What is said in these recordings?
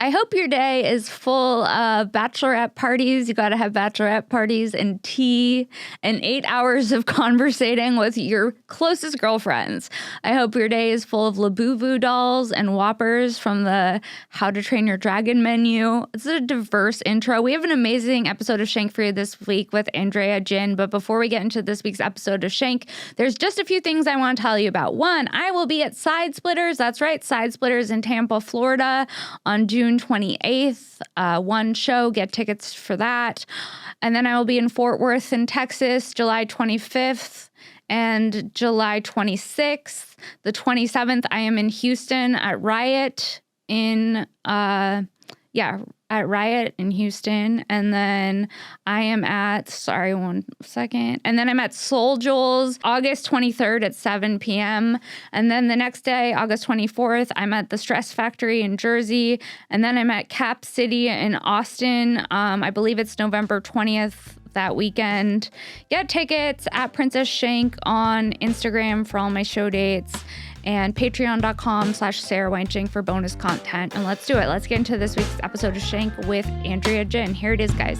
I hope your day is full of bachelorette parties. You got to have bachelorette parties and tea and 8 hours of conversating with your closest girlfriends. I hope your day is full of Labubu dolls and Whoppers from the How to Train Your Dragon menu. It's a diverse intro. We have an amazing episode of Shank for you this week with Andrea Jin. But before we get into this week's episode of Shank, there's just a few things I want to tell you about. One, I will be at Side Splitters. That's right, Side Splitters in Tampa, Florida on June 28th, one show, get tickets for that. And then I will be in Fort Worth in Texas, July 25th and July 26th. The 27th, I am in Houston at Riot at Riot in Houston. And then I am at, one second. And then I'm at Soul Jewels, August 23rd at 7 p.m. And then the next day, August 24th, I'm at the Stress Factory in Jersey. And then I'm at Cap City in Austin. I believe it's November 20th. That weekend. Get tickets at Princess Shank on Instagram for all my show dates and patreon.com/Sara Weinshenk for bonus content. And let's do it. Let's get into this week's episode of Shank with Andrea Jin. Here it is, guys.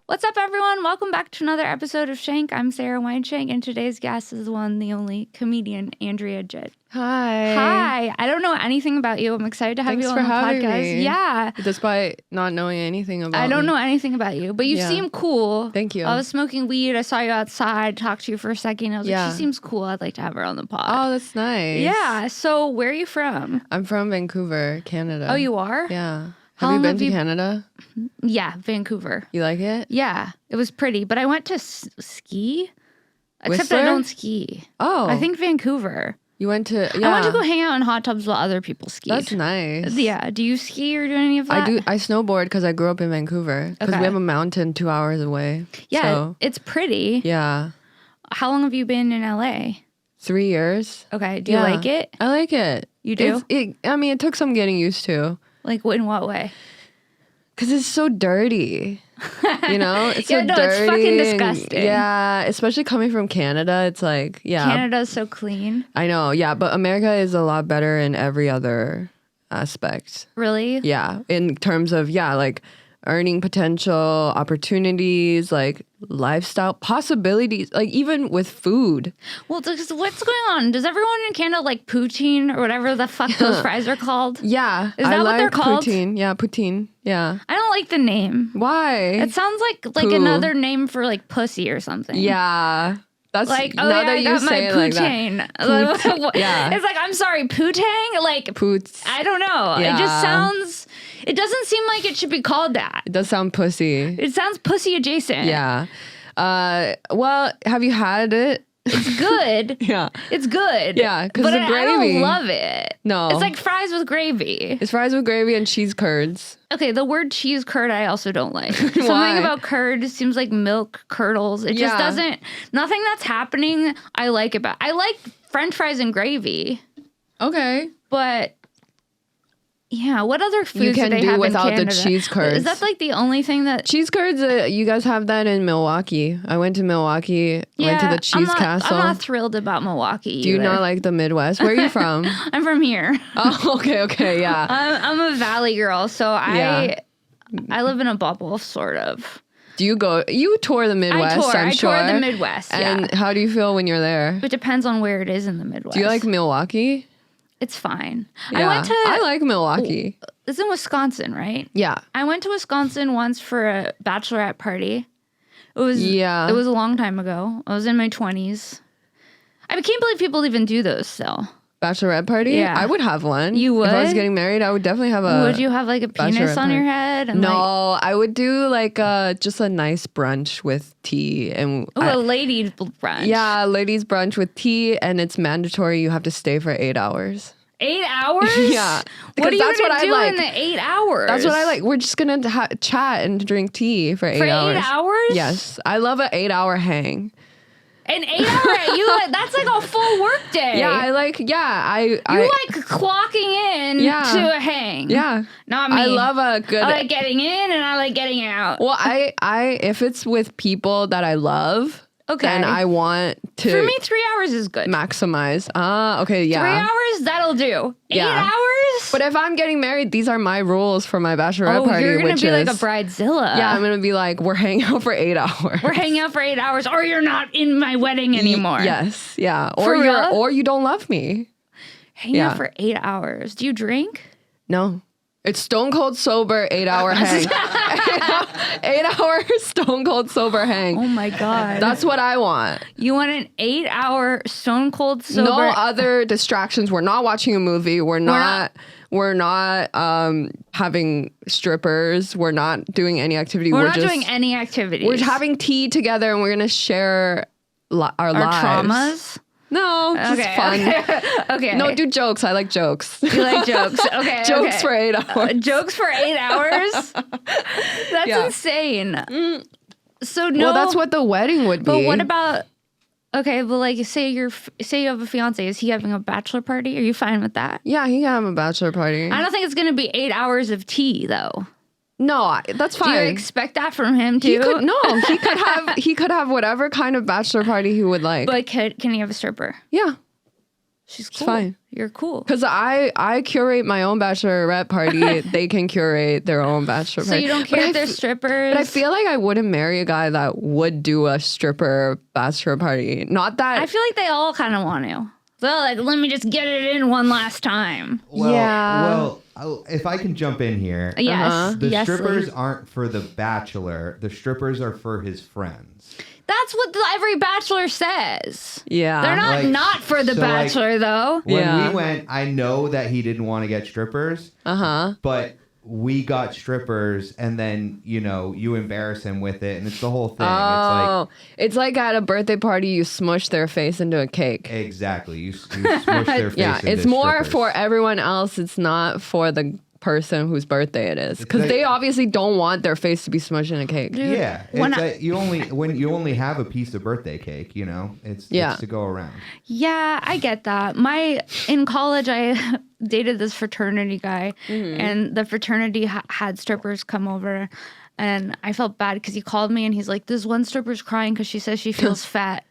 What's up, everyone? Welcome back to another episode of Shank. I'm Sara Weinshenk, and today's guest is the only comedian, Andrea Jin. Hi. I don't know anything about you. I'm excited to have you on the podcast. Me. Yeah. Despite not knowing anything about I don't know anything about you, but you seem cool. Thank you. I was smoking weed. I saw you outside, talked to you for a second. I was like, she seems cool. I'd like to have her on the pod. Oh, that's nice. Yeah. So where are you from? I'm from Vancouver, Canada. Oh, you are? Yeah. Have you been to Canada? Yeah, Vancouver. You like it? Yeah. It was pretty, but I went to ski. Except Whistler? I don't ski. Oh. I think Vancouver. You went to, I went to go hang out in hot tubs while other people skied. That's nice. Yeah. Do you ski or do any of that? I snowboard because I grew up in Vancouver. Because we have a mountain 2 hours away. Yeah, so, it's pretty. Yeah. How long have you been in LA? 3 years. Okay. Do you like it? I like it. You do? It took some getting used to. Like, in what way? Because it's so dirty. You know? It's so dirty. It's fucking disgusting. Yeah, especially coming from Canada. It's like, Canada's so clean. I know, yeah. But America is a lot better in every other aspect. Really? Yeah. In terms of, like earning potential, opportunities, like lifestyle possibilities, like even with food. Well, what's going on? Does everyone in Canada like poutine or whatever the fuck those fries are called? Yeah. Is that what they're called? Poutine. Yeah, poutine. Yeah. I don't like the name. Why? It sounds like another name for like pussy or something. Yeah. That's like, now that I got my poutine. Yeah. It's like, I'm sorry, poutang? Like, Poots. I don't know. Yeah. It just sounds, it doesn't seem like it should be called that. It does sound pussy. It sounds pussy adjacent. Yeah. Well, have you had it? It's good. Yeah. It's good. Yeah, because the gravy. I don't love it. No. It's like fries with gravy. It's fries with gravy and cheese curds. Okay, the word cheese curd I also don't like. Something about curd seems like milk curdles. It just doesn't, nothing that's happening I like about. I like French fries and gravy. Okay. But yeah, what other foods you can do they do have without in Canada? the cheese curds? Is that like the only thing that cheese curds? You guys have that in Milwaukee. I went to Milwaukee. Went to the cheese castle. I'm not thrilled about Milwaukee. Do you not like the Midwest? Where are you from? I'm from here. Oh, okay, yeah. I'm a valley girl, so I live in a bubble, sort of. Do you go? You tour the Midwest, I'm sure. I tour the Midwest, And how do you feel when you're there? It depends on where it is in the Midwest. Do you like Milwaukee? It's fine. Yeah. I like Milwaukee. It's in Wisconsin, right? Yeah. I went to Wisconsin once for a bachelorette party. It was a long time ago. I was in my 20s. I can't believe people even do those still. Bachelorette party? Yeah. I would have one. You would? If I was getting married, I would definitely have a Would you have like a penis on your head? And no, I would do like just a nice brunch with tea. And a ladies brunch. Yeah, ladies brunch with tea, and it's mandatory. You have to stay for 8 hours. 8 hours? Yeah. What are you going to do in the 8 hours? That's what I like. We're just going to chat and drink tea for 8 hours. For 8 hours? Yes. I love an 8 hour hang. An 8 hour, that's like a full work day. Yeah, I like clocking in to a hang. Yeah. Not me. I love a good. I like getting in and I like getting out. Well, I if it's with people that I love, Okay. then I want to For me, 3 hours is good. maximize. Okay, yeah. 3 hours, that'll do. 8 hours? But if I'm getting married, these are my rules for my bachelorette party. You're going which to be is, like a bridezilla. Yeah, I'm going to be like, we're hanging out for 8 hours. We're hanging out for 8 hours, or you're not in my wedding anymore. Yes, yeah. For real? Or you don't love me. Hanging out for 8 hours. Do you drink? No. It's stone cold sober 8 hour hang. 8 hour stone cold sober hang. Oh my God. That's what I want. You want an 8 hour stone cold sober? No other distractions. We're not watching a movie. We're not having strippers. We're not doing any activity. We're not doing any activities. We're having tea together and we're going to share our lives. Traumas? No, just fun. Okay. No, do jokes. I like jokes. You like jokes. Okay. Jokes for 8 hours. Jokes for 8 hours? That's insane. So no. Well, that's what the wedding would be. But what about, okay, well, like, say you have a fiance. Is he having a bachelor party? Are you fine with that? Yeah, he can have a bachelor party. I don't think it's going to be 8 hours of tea, though. No, that's fine. Do you expect that from him too? He could have whatever kind of bachelor party he would like. But can he have a stripper? Yeah. She's cool. It's fine. You're cool. Because I curate my own bachelorette party. They can curate their own bachelor party. So you don't care if they're strippers? But I feel like I wouldn't marry a guy that would do a stripper bachelor party. Not that. I feel like they all kind of want to. So like, let me just get it in one last time. Well, if I can jump in here. Yes. The strippers aren't for the bachelor. The strippers are for his friends. That's what every bachelor says. Yeah. They're not for the bachelor, though. When we went, I know that he didn't want to get strippers. But we got strippers, and then, you embarrass him with it, and it's the whole thing. Oh, it's like at a birthday party, you smush their face into a cake. Exactly. You smush their face into it's more strippers. for everyone else. It's not for the person whose birthday it is, because they obviously don't want their face to be smushed in a cake. Dude, yeah, when you only have a piece of birthday cake, it's to go around. Yeah, I get that. In college, I dated this fraternity guy, and the fraternity had strippers come over, and I felt bad because he called me and he's like, "This one stripper's crying because she says she feels fat."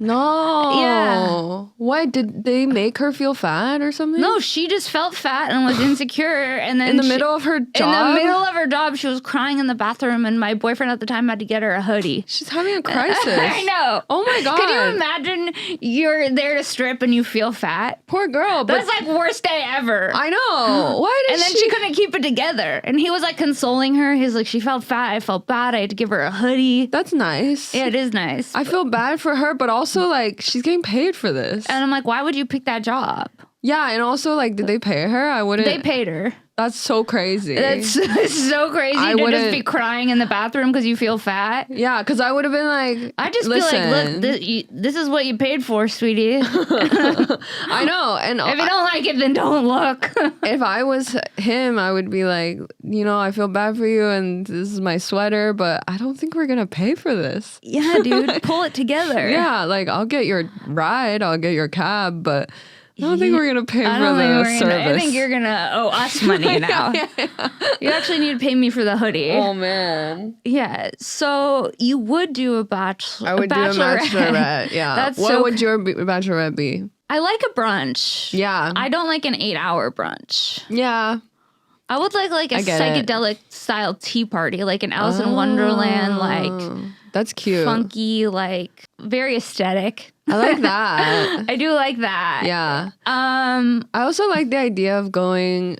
No. Yeah. Why did they make her feel fat or something? No, she just felt fat and was insecure. And then in the middle of her job? In the middle of her job, she was crying in the bathroom, and my boyfriend at the time had to get her a hoodie. She's having a crisis. I know. Oh my God. Can you imagine you're there to strip and you feel fat? Poor girl. That's like worst day ever. I know. Why did And then she couldn't keep it together. And he was like consoling her. He's like, she felt fat. I felt bad. I had to give her a hoodie. That's nice. Yeah, it is nice. I feel bad for her, but also like she's getting paid for this. And I'm like, why would you pick that job? Yeah, and also like, did they pay her? I wouldn't. They paid her. That's so crazy. That's so crazy to just be crying in the bathroom because you feel fat. Yeah, because I would have been like, I just be like, look, this is what you paid for, sweetie. I know. And if you don't like it, then don't look. If I was him, I would be like, I feel bad for you, and this is my sweater, but I don't think we're gonna pay for this. Yeah, dude, pull it together. Yeah, like I'll get your ride, I'll get your cab, but I don't think we're going to pay for the service. I think you're going to owe us money now. Yeah. You actually need to pay me for the hoodie. Oh, man. Yeah. So you would do a bachelor. I would do a bachelorette. Yeah. What would your bachelorette be? I like a brunch. Yeah. I don't like an 8-hour brunch. Yeah. I would like a psychedelic style tea party, like an Alice in Wonderland, like that's cute, funky, like very aesthetic. I like that. I do like that. Yeah. I also like the idea of going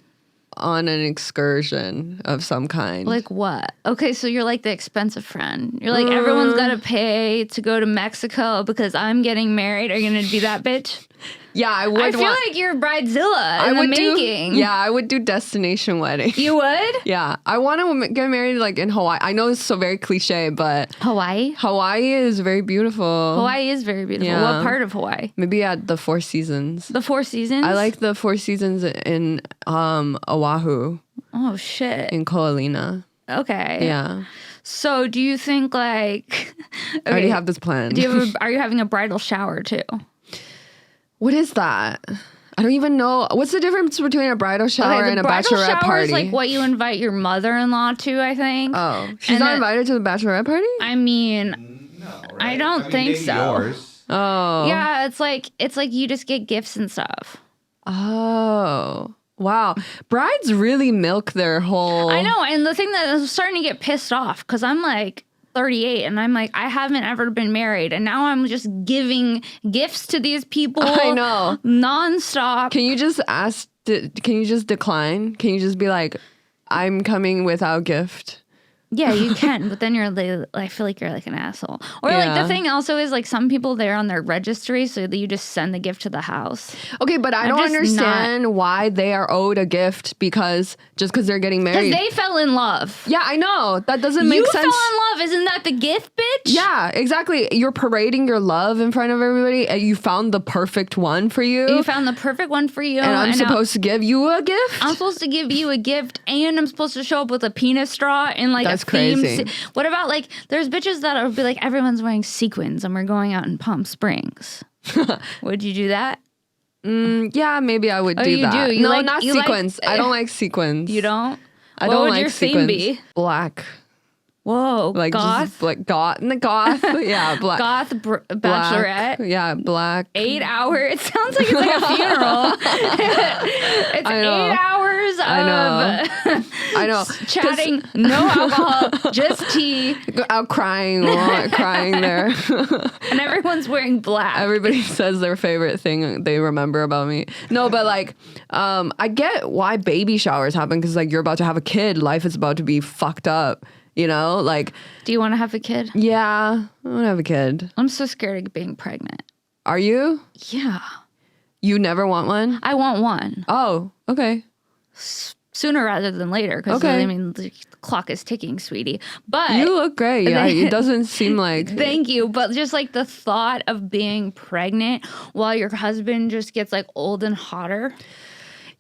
on an excursion of some kind. Like what? Okay, so you're like the expensive friend. You're like, everyone's got to pay to go to Mexico because I'm getting married. Are you going to be that bitch? Yeah, I would. I feel like you're bridezilla in the making. I would do destination wedding. You would? Yeah, I want to get married like in Hawaii. I know it's so very cliche, but Hawaii is very beautiful. Hawaii is very beautiful. Yeah. What part of Hawaii? Maybe at the Four Seasons. The Four Seasons? I like the Four Seasons in Oahu. Oh shit. In Ko'olina. Okay. Yeah. So do you think like I already have this plan. Are you having a bridal shower too? What is that? I don't even know. What's the difference between a bridal shower and a bachelorette party? Is like what you invite your mother-in-law to, I think. Oh, she's not invited to the bachelorette party? I mean, right? I don't think maybe so. Yours. Oh. Yeah, it's like you just get gifts and stuff. Oh. Wow. Brides really milk their whole... I know, and the thing that I was starting to get pissed off because I'm like 38 and I'm like, I haven't ever been married, and now I'm just giving gifts to these people. I know. Nonstop. Can you just can you just decline? Can you just be like, I'm coming without gift? Yeah, you can, but then you're like, I feel like you're like an asshole. Or like Yeah. the thing also is like some people they're on their registry, so that you just send the gift to the house. Okay, but I don't just understand why they are owed a gift because they're getting Because married. they fell in love. Yeah, I know. That doesn't make You sense. fell in love, isn't that the gift, bitch? Yeah, exactly. You're parading your love in front of everybody and you found the perfect one for you. You found the perfect one for you, and I'm now supposed to give you a gift? I'm supposed to give you a gift, and I'm supposed to show up with a penis straw and like That's a theme. crazy. What about like there's bitches that would be like everyone's wearing sequins and we're going out in Palm Springs. Would you do that? Yeah, maybe I would do you that. do? You No, like- not you like- sequins. I don't like sequins. You don't? I What don't would like your sequins. theme be? Black. Whoa, Like goth, just like goth. Yeah, black. goth Black. bachelorette. Yeah, black. 8 hours. It sounds like it's like a funeral. It's I know. 8 hours of I know. chatting, no alcohol, just tea, Out crying there. and everyone's wearing black. Everybody says their favorite thing they remember about me. No, but like, I get why baby showers happen because like you're about to have a kid. Life is about to be fucked up. You know, like, Do you want to have a kid? yeah, I want to have a kid. I'm so scared of being pregnant. Are you? Yeah. You never want one? I want one Oh, okay. sooner rather than later because Okay. I mean the clock is ticking, sweetie. But You look great. Yeah, it doesn't seem like. thank you, but just like the thought of being pregnant while your husband just gets like old and hotter.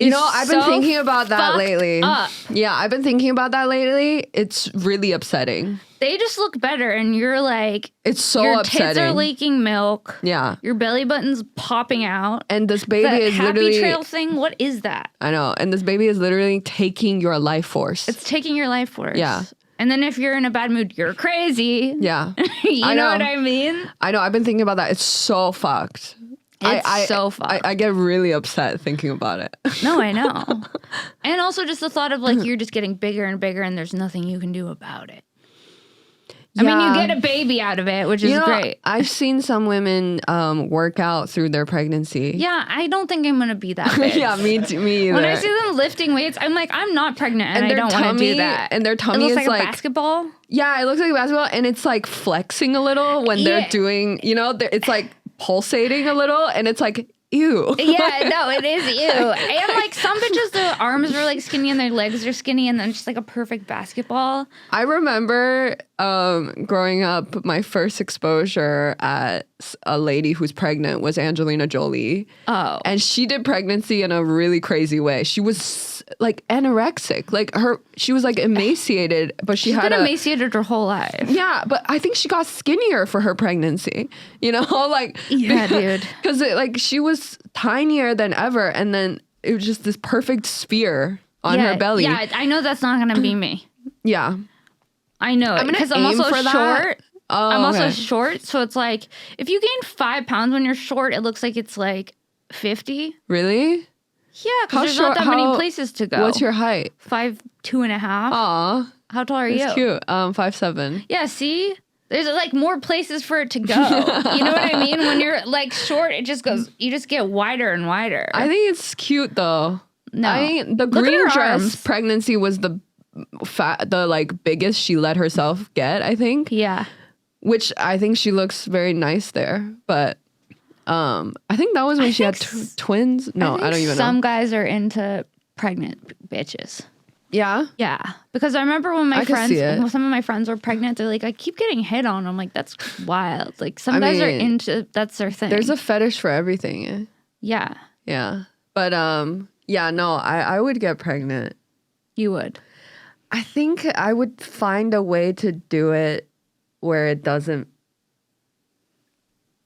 You know, I've been so thinking about that fucked lately. up. Yeah, I've been thinking about that lately. It's really upsetting. They just look better, and you're like, It's so your upsetting. tits are leaking milk. Yeah. Your belly button's popping out. And this baby That is happy literally. trail thing, what is that? I know. And this baby is literally taking your life force. It's taking your life force. Yeah. And then if you're in a bad mood, you're crazy. yeah. You I know know. what I mean? I know. I've been thinking about that. It's so fucked. It's so fucked. I get really upset thinking about it. No, I know. And also just the thought of like you're just getting bigger and bigger and there's nothing you can do about it. I mean, you get a baby out of it, which is great. I've seen some women work out through their pregnancy. Yeah, I don't think I'm gonna be that bitch. Yeah, me either. When I see them lifting weights, I'm like, I'm not pregnant and I their don't want to do tummy- that. and their tummy it looks is like a like- basketball. Yeah, it looks like basketball, and it's like flexing a little when they're Yeah. doing, it's like pulsating a little, and it's like, ew. Yeah, no, it is you. And like some bitches, their arms are like skinny and their legs are skinny, and then it's just like a perfect basketball. I remember growing up, my first exposure at a lady who's pregnant was Angelina Jolie. Oh. And she did pregnancy in a really crazy way. She was like anorexic. She was like emaciated, but she She's had been emaciated her whole life. Yeah, but I think she got skinnier for her pregnancy. Like Yeah, dude. Because she was tinier than ever, and then it was just this perfect sphere on her belly. Yeah, I know that's not gonna be me. Yeah. I know it gonna because I'm aim also for that. short. Oh, I'm also okay. short, so it's like if you gain 5 pounds when you're short, it looks like it's like 50. Really? Yeah, How because there's short- not that many how- places to go. What's your height? 5'2.5". Aw, How tall are you? it's cute. 5'7". Yeah, see? There's like more places for it to go. You know what I mean? When you're like short, it just goes, you just get wider and wider. I think it's cute though. No. I think the Look at green her dress arms. pregnancy was the biggest she let herself get, I think. Yeah. Which I think she looks very nice there. But I think that was when she had twins. No, I don't even Some know. guys are into pregnant bitches. Yeah. Yeah, because I remember when I can see it. when some of my friends were pregnant, they're like, I keep getting hit on. I'm like, that's wild. Like some guys are mean, into, that's their thing. There's a fetish for everything. Eh? Yeah, Yeah. But yeah, no, I would get pregnant. you would. I think I would find a way to do it where it doesn't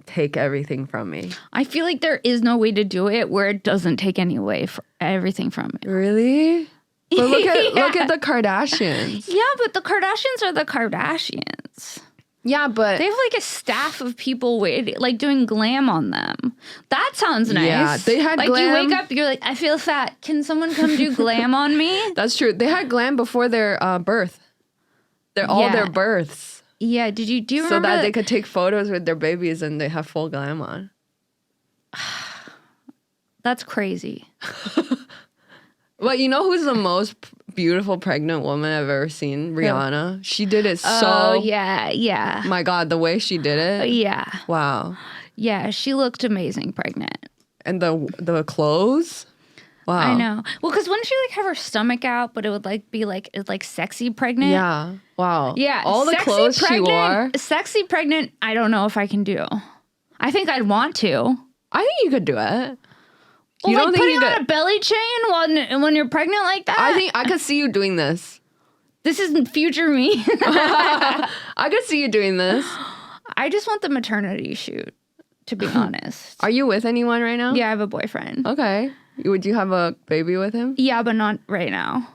take everything from me. I feel like there is no way to do it where it doesn't take everything from it. Really? But look Yeah. at the Kardashians. Yeah, but the Kardashians are the Kardashians. Yeah, but They have like a staff of people waiting, like doing glam on them. That sounds nice. Yeah, they had like glam. you wake up, you're like, I feel fat. Can someone come do glam on me? That's true. They had glam before their birth. All their births. Yeah. Do you remember so that they could take photos with their babies and they have full glam on? That's crazy. Well, you know who's the most beautiful pregnant woman I've ever seen? Rihanna. She did it so. Oh yeah. My God, the way she did it. Yeah. Wow. Yeah, she looked amazing pregnant. And the clothes. Wow. I know. Well, because wouldn't she like have her stomach out, but it would like be like sexy pregnant? Yeah. Wow. Yeah. All the sexy clothes she wore. Sexy pregnant. I don't know if I can do. I think I'd want to. I think you could do it. Well, You like don't think putting you on could? a belly chain when you're pregnant like that. I think I could see you doing this. this isn't future me. I could see you doing this. I just want the maternity shoot. To be honest. Are you with anyone right now? Yeah, I have a boyfriend. Okay. Would you have a baby with him? Yeah, but not right now.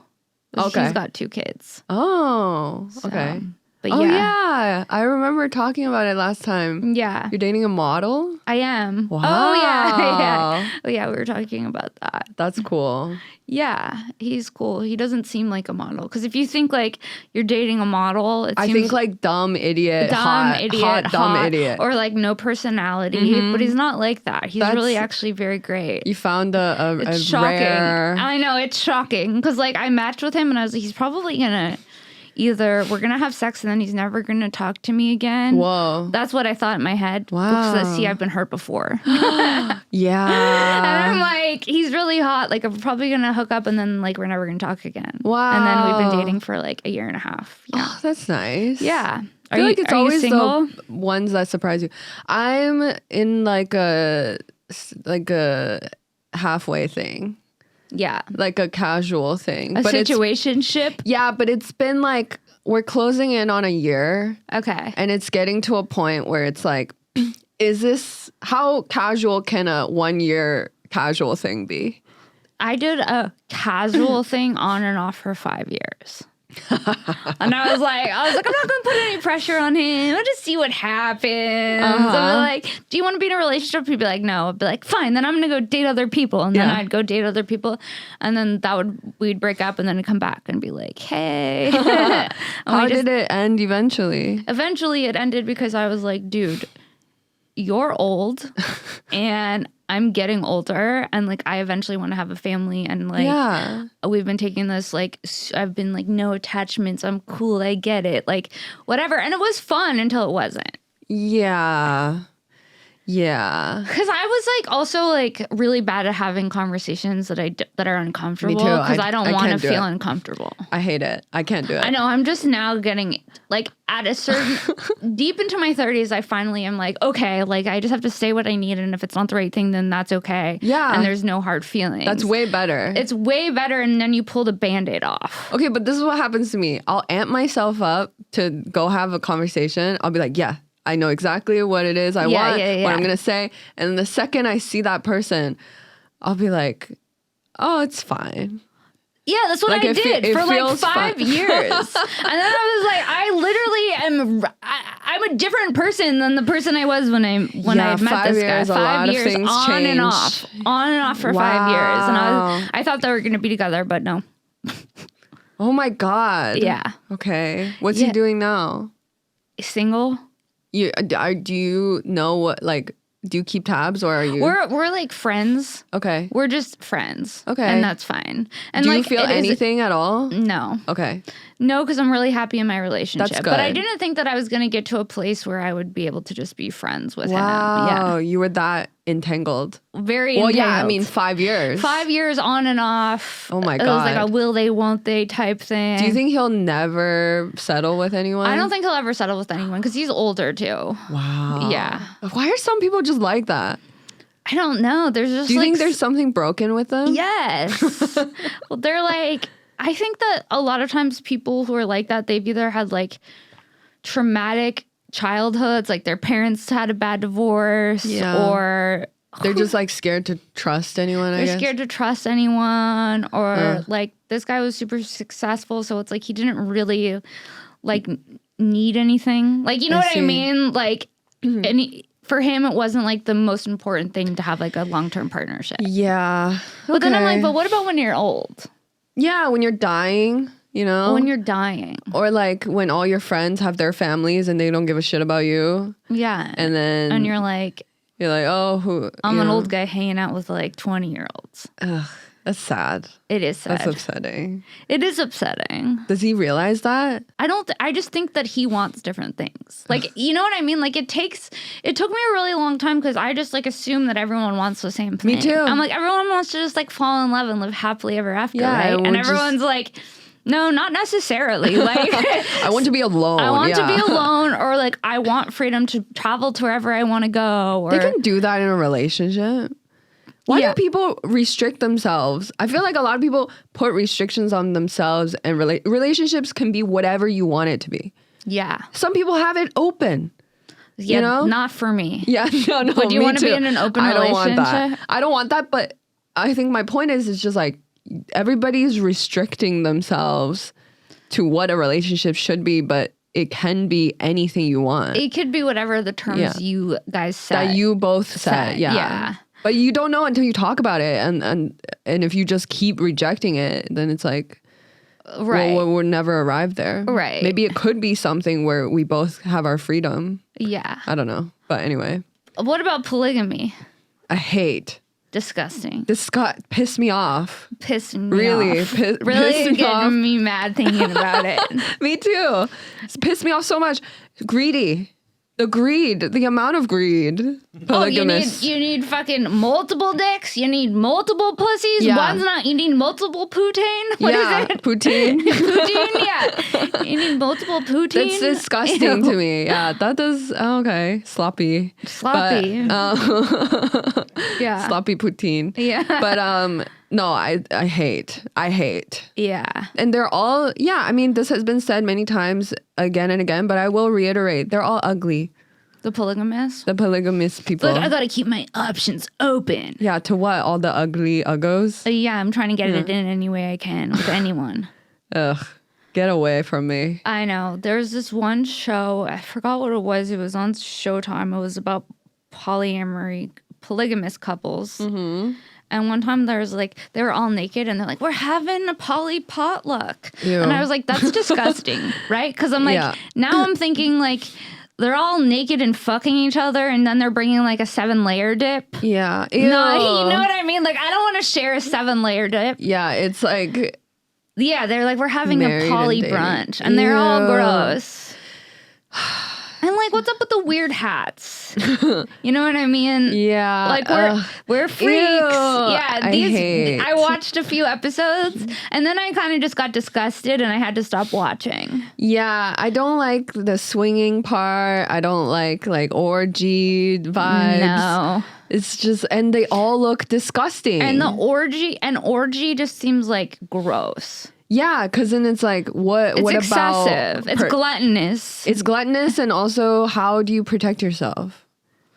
Okay. She's got 2 kids. Oh, So, okay. But Oh, yeah. yeah. I remember talking about it last time. Yeah, You're dating a model? I am. Wow. Oh, yeah. Oh, yeah, we were talking about that. That's cool. Yeah, he's cool. He doesn't seem like a model. Because if you think like you're dating a model, it I seems think like dumb idiot, hot, dumb idiot. or like no personality. But he's not like that. He's That's- really actually very great. You found a It's shocking. rare. I know, it's shocking. Because like I matched with him and I was like, he's probably gonna either we're gonna have sex and then he's never gonna talk to me again. Whoa. That's what I thought in my head. Wow. Because see, I've been hurt before. Yeah. And I'm like, he's really hot. Like, I'm probably gonna hook up, and then like we're never gonna talk again. Wow. And then we've been dating for like a year and a half. Yeah. Oh, that's nice. Yeah. I feel like it's always single? the ones that surprise you. I'm in like a halfway thing, Yeah. like a casual thing. A but it's situationship. yeah, but it's been like we're closing in on a year, Okay. and it's getting to a point where it's like, is this how casual can a 1 year casual thing be? I did a casual thing on and off for 5 years. And I was like, I'm not gonna put any pressure on him. I'll just see what happens. I'm like, do you want to be in a relationship? He'd be like, no. I'd be like, fine, then I'm gonna go date other people. And then Yeah. I'd go date other people. And then we'd break up and then come back and be like, hey. How did it end eventually? Eventually it ended because I was like, dude, you're old and I'm getting older and like I eventually want to have a family and like Yeah. we've been taking this like I've been like no attachments, I'm cool, I get it, like whatever, and it was fun until it wasn't. Yeah. Yeah. Because I was like also like really bad at having conversations that are uncomfortable. Me too. Because I don't want to can't do feel it. uncomfortable. I hate it. I can't do it. I know. I'm just now getting like at a certain deep into my 30s. I finally am like, okay, like I just have to say what I need, and if it's not the right thing, then that's okay. Yeah. And there's no hard feelings. That's way better. It's way better, and then you pull the Band-Aid off. Okay, but this is what happens to me. I'll amp myself up to go have a conversation. I'll be like, yeah, I know exactly what it is I want, what I'm going to say. And the second I see that person, I'll be like, oh, it's fine. Yeah, that's what Like, I it did for like feels 5 fun. years. And then I was like, I literally am, I'm a different person than the person I was when I met 5 this years, guy. a lot 5 of years things on and off, change. on and off for 5 years. And Wow. I thought they were going to be together, but no. Oh my God. Yeah. Okay. What's Yeah. he doing now? Single. Do you know what, like, do you keep tabs or are you? We're like friends. Okay. We're just friends. Okay. And that's fine. And Do like, you feel it is- anything at all? No. Okay. No, because I'm really happy in my relationship. That's But I good. didn't think that I was going to get to a place where I would be able to just be friends with him. Wow. You were that entangled. Yeah. Very Well, yeah, I entangled. mean, 5 years. 5 years on and off. Oh my It was like a God. will they, won't they type thing. Do you think he'll never settle with anyone? I don't think he'll ever settle with anyone because he's older too. Wow. Yeah. Why are some people just like that? I don't know. There's just Do you like think there's something broken with them? Yes. Well, they're like, I think that a lot of times people who are like that, they've either had like traumatic childhoods, like their parents had a bad divorce, Yeah. or They're just like scared to trust anyone, I they're guess. scared to trust anyone, or like this guy was super successful, so it's like he didn't really like need anything. Like, you know what I mean? Like, for him, it wasn't like the most important thing to have like a long-term partnership. Yeah. But then I'm like, but what about when you're old? Yeah, when you're dying, you know? When you're dying. Or like when all your friends have their families and they don't give a shit about you. Yeah. And you're like, oh, I'm an old guy hanging out with like 20-year-olds. Ugh, that's sad. It is sad. That's upsetting. It is upsetting. Does he realize that? I just think that he wants different things. Like, you know what I mean? Like, it took me a really long time because I just like assume that everyone wants the same thing. Me too. I'm like, everyone wants to just like fall in love and live happily ever after, yeah, right? And everyone's like, no, not necessarily. Like, I want to be alone. I want to be alone, or like, I want freedom to travel to wherever I want to go. Or they can do that in a relationship. Why do people restrict themselves? I feel like a lot of people put restrictions on themselves, and relationships can be whatever you want it to be. Yeah. Some people have it open. Yeah, you know? Not for me. Yeah, no. But do you want to be in an open relationship? I don't want that, but I think my point is, it's just like everybody's restricting themselves to what a relationship should be, but it can be anything you want. It could be whatever the terms you guys set. That you both set. Yeah. But you don't know until you talk about it, and if you just keep rejecting it, then it's like, right, well, we'll never arrive there. Right. Maybe it could be something where we both have our freedom. Yeah. I don't know. But anyway. What about polygamy? I hate. Disgusting. This piss me off. Pissed me really, off. Really getting off. Me mad thinking about it. Me too. It's pissed me off so much. Greedy. The greed, the amount of greed. Polygamous. Oh, you need fucking multiple dicks. You need multiple pussies. Yeah. One's not. You need multiple poutine. What is it? Poutine. Poutine. Yeah. You need multiple poutine. That's disgusting to me. Yeah, that does. Oh, okay, sloppy. Sloppy. But, yeah. Sloppy poutine. Yeah. But no, I hate. Yeah. And they're all, I mean, this has been said many times again and again, but I will reiterate, they're all ugly. The polygamous people. Like, I gotta keep my options open. Yeah, to what? All the ugly uggos? Yeah, I'm trying to get it in any way I can with anyone. Ugh. Get away from me. I know. There's this one show, I forgot what it was. It was on Showtime. It was about polygamous couples. Mm-hmm. And one time there was like, they were all naked and they're like, we're having a poly potluck. Ew. And I was like, that's disgusting, right? Because I'm like, now I'm thinking like, they're all naked and fucking each other and then they're bringing like a 7-layer dip. Yeah. Ew. No, you know what I mean? Like, I don't want to share a 7-layer dip. Yeah, it's like... Yeah, they're like, we're having a poly brunch. And they're all gross. And like, what's up with the weird hats? You know what I mean? Yeah. Like we're freaks. Yeah. I watched a few episodes and then I kind of just got disgusted and I had to stop watching. Yeah. I don't like the swinging part. I don't like orgy vibes. No. It's just, and they all look disgusting. And the orgy just seems like gross. Yeah, because then it's like, what excessive. About... It's gluttonous. It's gluttonous, and also, how do you protect yourself?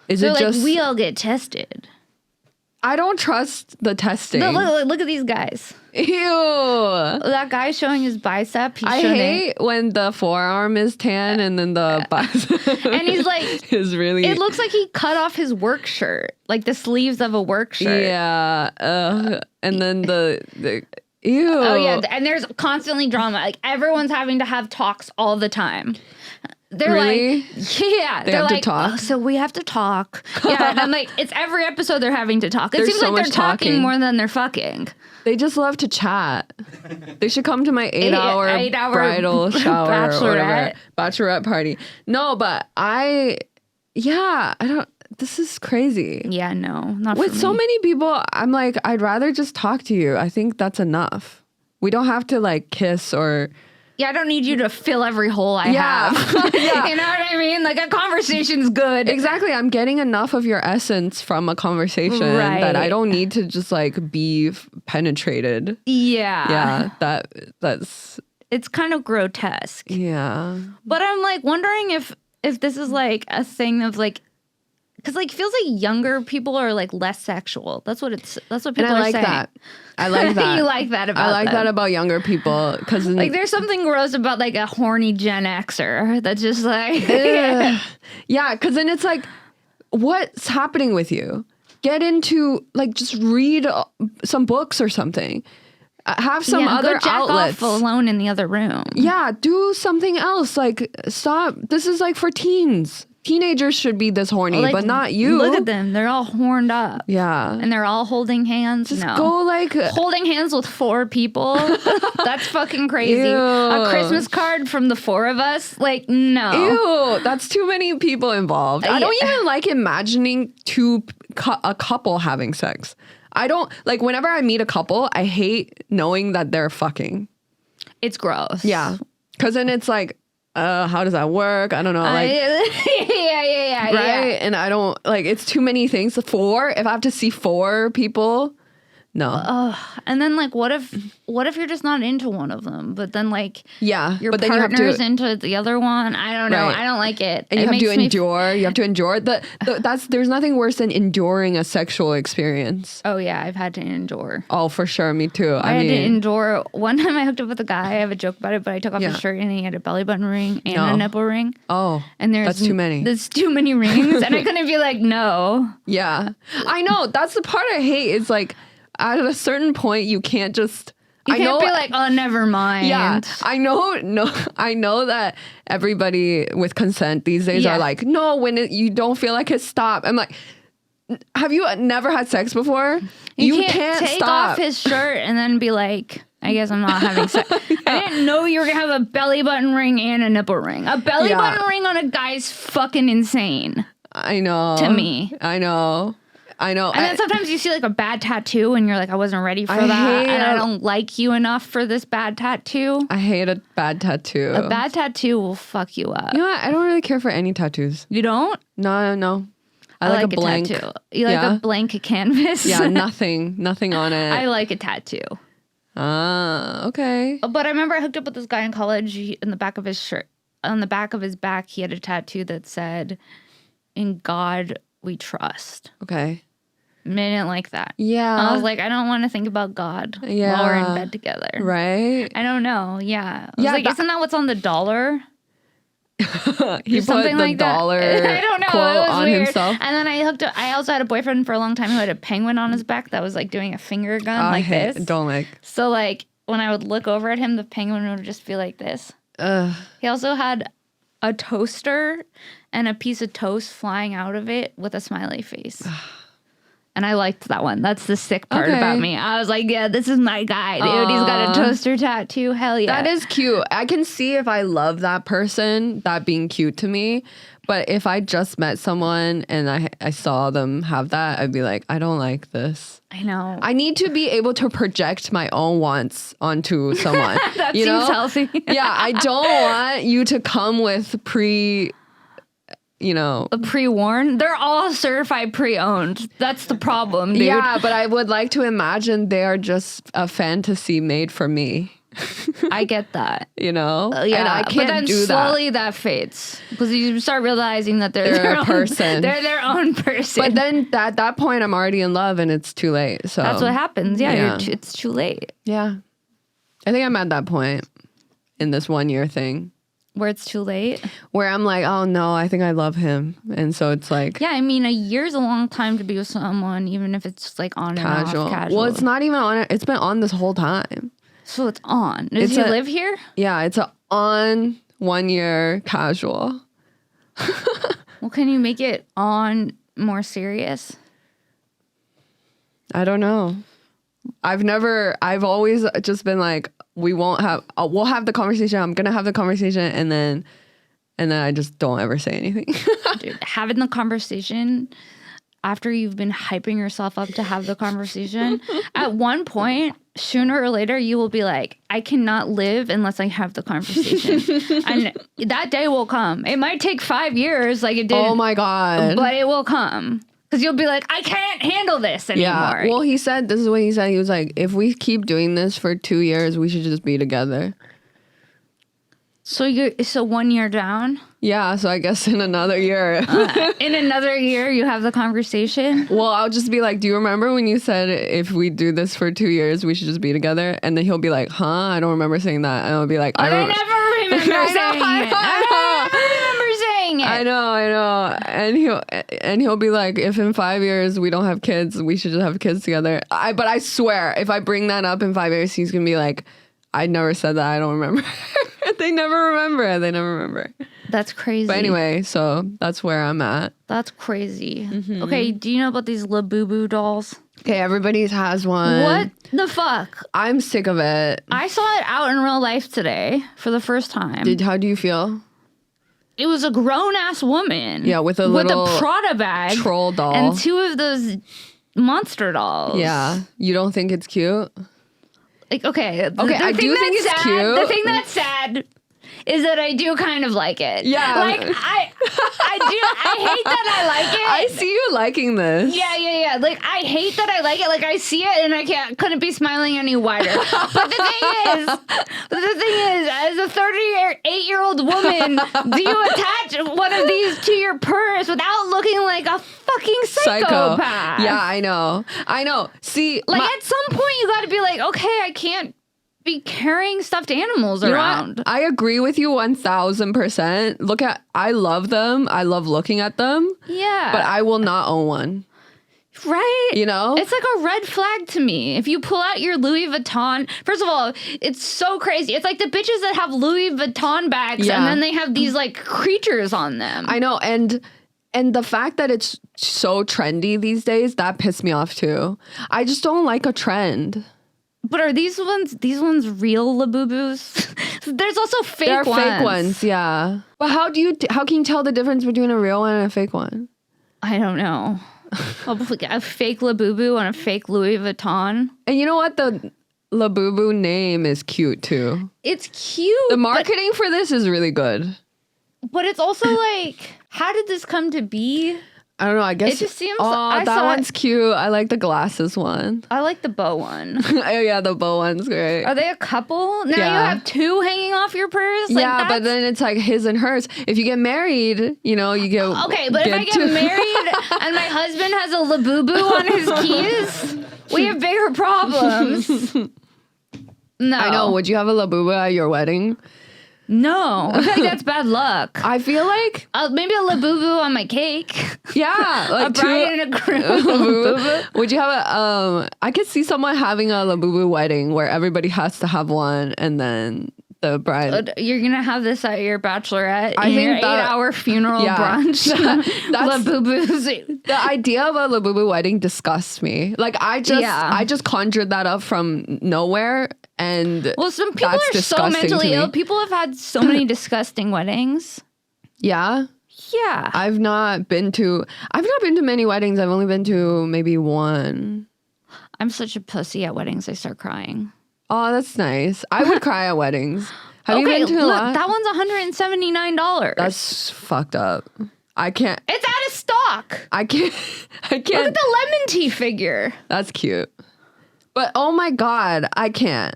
Is it just... we all get tested. I don't trust the testing. No, look at these guys. Ew. That guy showing his bicep. I hate when the forearm is tan and then the bicep. And he's like... is really... It looks like he cut off his work shirt. Like the sleeves of a work shirt. Yeah. And then the ew. Oh, yeah. And there's constantly drama. Like, everyone's having to have talks all the time. They're really? Like, yeah. They have like, to talk? Oh, so we have to talk. Yeah. And I'm like, it's every episode they're having to talk. It seems so like they're talking talking more than they're fucking. They just love to chat. They should come to my 8-hour bridal shower Bachelorette. or whatever. Bachelorette party. No, but I don't... This is crazy. Yeah, no, not with for me. So many people. I'm like, I'd rather just talk to you. I think that's enough. We don't have to like kiss or. Yeah, I don't need you to fill every hole I have. Yeah. You know what I mean? Like, a conversation's good. Exactly. I'm getting enough of your essence from a conversation that I don't need to just like be penetrated. Yeah. Yeah. That's. It's kind of grotesque. Yeah. But I'm like wondering if this is like a thing of like, because like feels like younger people are like less sexual. That's what people are saying. I like that. You like that about I like them. that about younger people because like there's something gross about like a horny Gen Xer that's just like yeah, because then it's like, what's happening with you? Get into like just read some books or something. Have some other go jack outlets. off alone in the other room. Yeah, do something else. Like stop. This is like for teens. Teenagers should be this horny, but not you. Look at them. They're all horned up. Yeah. And they're all holding hands. Just go like... Holding hands with 4 people? That's fucking crazy. Ew. A Christmas card from the 4 of us? Like, no. Ew. That's too many people involved. I don't even like imagining a couple having sex. I don't... Like, whenever I meet a couple, I hate knowing that they're fucking. It's gross. Yeah. Because then it's like... how does that work? I don't know. Like, yeah. Right? And I don't, like, it's too many things. 4, if I have to see 4 people, no. And then, like, what if you're just not into one of them? But then, like, your but then partner's into the other one. I don't know. Right. I don't like it. And you have to endure. You have to endure. There's nothing worse than enduring a sexual experience. Oh, yeah. I've had to endure. Oh, for sure. Me too. I had to endure. One time I hooked up with a guy. I have a joke about it, but I took off his shirt and he had a belly button ring and a nipple ring. Oh, and that's too many. There's too many rings. And I couldn't be like, no. Yeah. I know. That's the part I hate. It's like, at a certain point, you can't just... You can't be like, oh, never mind. Yeah, I know that everybody with consent these days are like, no, when you don't feel like it, stop. I'm like, have you never had sex before? You can't take stop. off his shirt and then be like, I guess I'm not having sex. I didn't know you were going to have a belly button ring and a nipple ring. A belly button ring on a guy's fucking insane. I know. To me. I know. And then sometimes you see like a bad tattoo and you're like, I wasn't ready for that. And I don't like you enough for this bad tattoo. I hate a bad tattoo. A bad tattoo will fuck you up. You know what? I don't really care for any tattoos. You don't? No. I like a blank tattoo. You like a blank canvas? Yeah, nothing on it. I like a tattoo. Okay. But I remember I hooked up with this guy in college. In the back of his shirt, on the back of his back, he had a tattoo that said, "In God we trust." Okay. I didn't like that. Yeah. I was like, I don't want to think about God while we're in bed together. Right. I don't know. Yeah. I was like, isn't that what's on the dollar? He put something the like dollar I don't know. quote It was on weird. himself. And then I also had a boyfriend for a long time who had a penguin on his back that was like doing a finger gun this. Don't like. So like when I would look over at him, the penguin would just be like this. He also had a toaster and a piece of toast flying out of it with a smiley face. And I liked that one. That's the sick part about me. I was like, yeah, this is my guy, dude. He's got a toaster tattoo. Hell yeah. That is cute. I can see if I love that person, that being cute to me. But if I just met someone and I saw them have that, I'd be like, I don't like this. I know. I need to be able to project my own wants onto someone. That seems healthy. Yeah, I don't want you to come with a pre-worn. They're all certified pre-owned. That's the problem, dude. Yeah, but I would like to imagine they are just a fantasy made for me. I get that. And I can't but then do slowly that fades because you start realizing that they're a their person. They're their own person. But then at that point, I'm already in love and it's too late. So that's what happens. Yeah. It's too late. Yeah. I think I'm at that point in this 1 year thing. Where it's too late? Where I'm like, oh no, I think I love him. And so it's like... Yeah, I mean, a year's a long time to be with someone, even if it's like on casual. And off casual. Well, it's not even on it. It's been on this whole time. So it's on. Does he live here? Yeah, it's a on 1 year casual. Well, can you make it on more serious? I don't know. I've always just been like, we'll have the conversation. I'm going to have the conversation. And then I just don't ever say anything. Dude, having the conversation after you've been hyping yourself up to have the conversation, at one point, sooner or later, you will be like, I cannot live unless I have the conversation. And that day will come. It might take 5 years like it did. Oh my God. But it will come. Because you'll be like, I can't handle this anymore. Yeah. Well, this is what he said. He was like, if we keep doing this for 2 years, we should just be together. So 1 year down? Yeah, so I guess in another year. In another year, you have the conversation? Well, I'll just be like, do you remember when you said if we do this for 2 years, we should just be together? And then he'll be like, huh? I don't remember saying that. And I'll be like, I never remember saying it. I never remember saying it. I know. And he'll be like, if in 5 years we don't have kids, we should just have kids together. But I swear, if I bring that up in 5 years, he's going to be like, I never said that. I don't remember. They never remember. That's crazy. But anyway, so that's where I'm at. That's crazy. Mm-hmm. Okay, do you know about these Labubu dolls? Okay, everybody has one. What the fuck? I'm sick of it. I saw it out in real life today for the first time. How do you feel? It was a grown-ass woman. Yeah, with a Prada bag. Troll doll. And 2 of those monster dolls. Yeah. You don't think it's cute? Like, okay. I do think it's cute. The thing that's sad is that I do kind of like it. Yeah. Like, I hate that I like it. I see you liking this. Yeah. Like, I hate that I like it. Like, I see it and I couldn't be smiling any wider. But the thing is, as a 38-year-old woman, do you attach one of these to your purse without looking like a fucking psychopath? Yeah, I know. See, like, at some point you got to be like, okay, I can't be carrying stuffed animals around. I agree with you 1000%. I love them. I love looking at them. Yeah. But I will not own one. Right? You know? It's like a red flag to me. If you pull out your Louis Vuitton, first of all, it's so crazy. It's like the bitches that have Louis Vuitton bags and then they have these like creatures on them. I know. And the fact that it's so trendy these days, that pissed me off too. I just don't like a trend. But are these ones real Labubus? There's also fake ones. There are fake ones, yeah. But how can you tell the difference between a real one and a fake one? I don't know. A fake Labubu and a fake Louis Vuitton. And you know what? The Labubu name is cute too. It's cute. The marketing for this is really good. But it's also like, how did this come to be? I don't know. I guess it just seems. That one's cute. I like the glasses one. I like the bow one. Oh yeah, the bow one's great. Are they a couple? Now you have 2 hanging off your purse. Yeah, but then it's like his and hers. If you get married, you get. Okay, but if I get married and my husband has a Labubu on his keys, we have bigger problems. No, I know. Would you have a Labubu at your wedding? No, I think that's bad luck. I feel like maybe a Labubu on my cake. Yeah, like a bride and a groom. Labubu. Would you have a? I could see someone having a Labubu wedding where everybody has to have one, and then the bride. You're gonna have this at your bachelorette. I think your 8-hour funeral brunch. That's Labubus. The idea of a Labubu wedding disgusts me. Like I just conjured that up from nowhere. And some people are so mentally ill. People have had so many disgusting weddings. Yeah. Yeah. I've not been to many weddings. I've only been to maybe one. I'm such a pussy at weddings. I start crying. Oh, that's nice. I would cry at weddings. Have you been to a lot? That one's $179. That's fucked up. I can't. It's out of stock. I can't. Look at the lemon tea figure. That's cute. But oh my God, I can't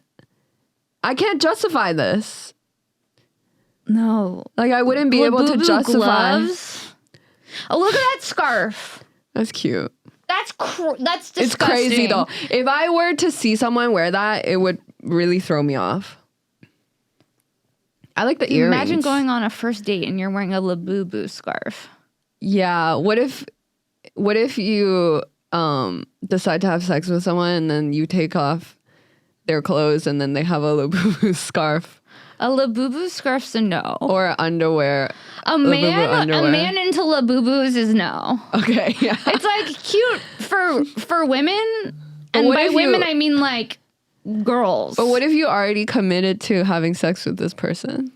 justify this. No. Like I wouldn't be able to justify. Gloves. Oh, look at that scarf. That's cute. That's disgusting. It's crazy though. If I were to see someone wear that, it would really throw me off. I like the earrings. Imagine going on a first date and you're wearing a Labubu scarf. Yeah. What if you decide to have sex with someone and then you take off their clothes and then they have a Labubu scarf? A Labubu scarf's a no. Or underwear. A man into Labubus is no. Okay, yeah. It's like cute for women, and by women I mean like girls. But what if you already committed to having sex with this person?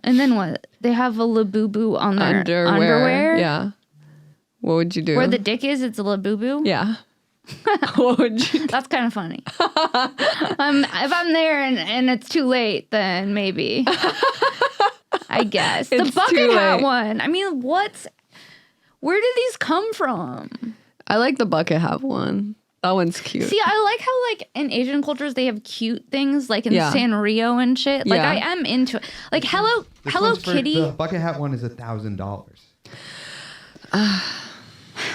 And then what? They have a Labubu on their underwear? Yeah. What would you do? Where the dick is, it's a Labubu? Yeah. What would you do? That's kind of funny. If I'm there and it's too late, then maybe. I guess. The bucket hat one. I mean, where did these come from? I like the bucket hat one. That one's cute. See, I like how like in Asian cultures they have cute things like in Sanrio and shit. Like I am into it. Like Hello Kitty. The bucket hat one is $1,000.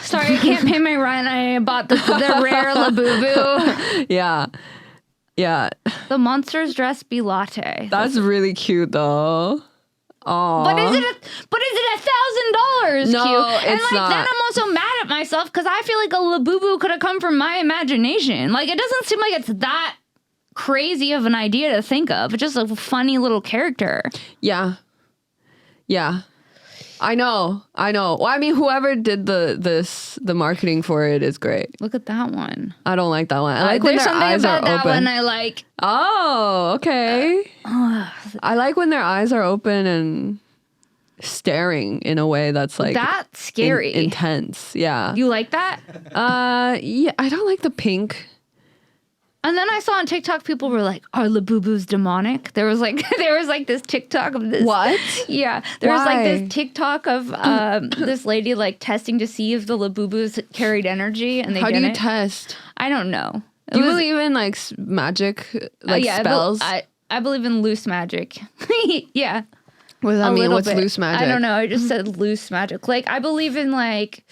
Sorry, I can't pay my rent. I bought the rare Labubu. Yeah. Yeah. The Monsters Dress Be Latte. That's really cute though. Aww. But is it $1,000 No, cute? And it's like not. then I'm also mad at myself because I feel like a Labubu could have come from my imagination. Like it doesn't seem like it's that crazy of an idea to think of. It's just a funny little character. Yeah. Yeah. I know. Well, I mean, whoever did the marketing for it is great. Look at that one. I don't like that one. I like when there's their something eyes about are that open. one I like. Oh, okay. I like when their eyes are open and staring in a way that's like that's scary, intense. Yeah. You like that? Yeah. I don't like the pink. And then I saw on TikTok people were like, "Are Labubus demonic?" There was like this TikTok of this. What? Yeah, there was like Why? this TikTok of this lady like testing to see if the Labubus carried energy, and How do you test? I don't know. Do you believe in like magic, like spells? I believe in loose magic. Yeah. What does that mean? What's bit. loose magic? I don't know. I just said loose magic. Like I believe in like